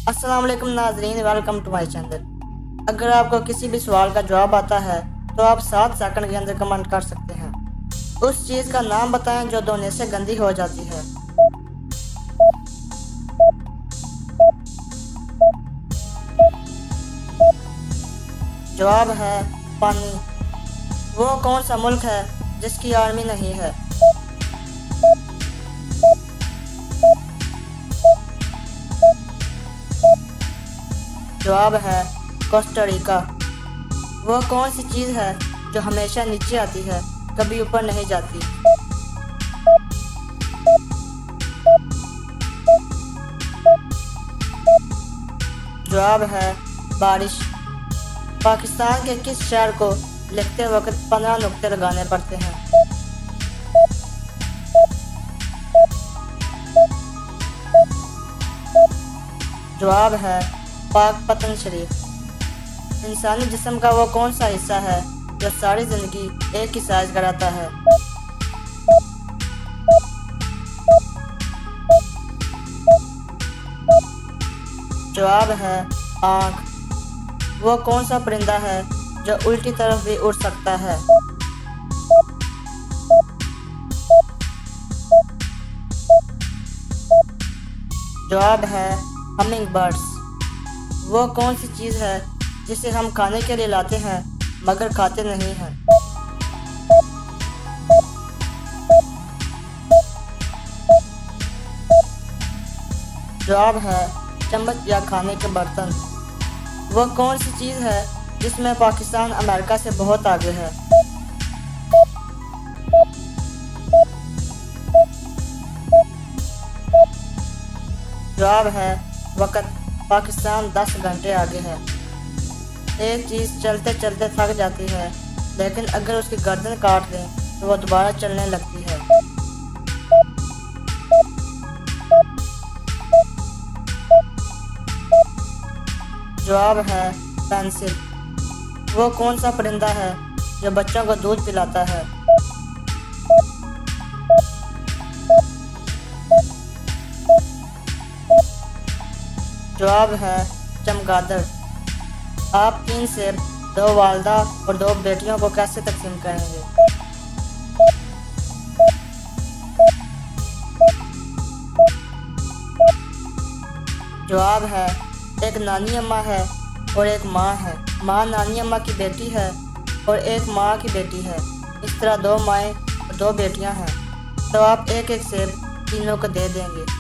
अस्सलाम वालेकुम नाजरीन, वेलकम टू माय चैनल। अगर आपको किसी भी सवाल का जवाब आता है तो आप 7 सेकंड के अंदर कमेंट कर सकते हैं। उस चीज़ का नाम बताएं जो धोने से गंदी हो जाती है। जवाब है पानी। वो कौन सा मुल्क है जिसकी आर्मी नहीं है? जवाब है कोस्टा रिका। वो कौन सी चीज़ है जो हमेशा नीचे आती है, कभी ऊपर नहीं जाती? जवाब है बारिश। पाकिस्तान के किस शहर को लिखते वक्त 15 नुक्ते लगाने पड़ते हैं? जवाब है पाकपतन शरीफ। इंसानी जिस्म का वो कौन सा हिस्सा है जो सारी ज़िंदगी एक ही साइज का रहता है? जवाब है आँख। वो कौन सा परिंदा है जो उल्टी तरफ भी उड़ सकता है? जवाब है हमिंग बर्ड्स। वो कौन सी चीज़ है जिसे हम खाने के लिए लाते हैं मगर खाते नहीं हैं? जवाब है चम्मच या खाने के बर्तन। वो कौन सी चीज़ है जिसमें पाकिस्तान अमेरिका से बहुत आगे है? जवाब है वक़्त। पाकिस्तान 10 घंटे आगे है। एक चीज़ चलते चलते थक जाती है, लेकिन अगर उसकी गर्दन काट दें तो वह दोबारा चलने लगती है। जवाब है पेंसिल। वो कौन सा परिंदा है जो बच्चों को दूध पिलाता है? जवाब है चमगादड़। आप 3 सेब, 2 वालदा और 2 बेटियों को कैसे तकसीम करेंगे? जवाब है एक नानी अम्मा है और एक माँ है। माँ नानी अम्मा की बेटी है और एक माँ की बेटी है। इस तरह 2 माएँ और 2 बेटियाँ हैं, तो आप एक एक सेब तीनों को दे देंगे।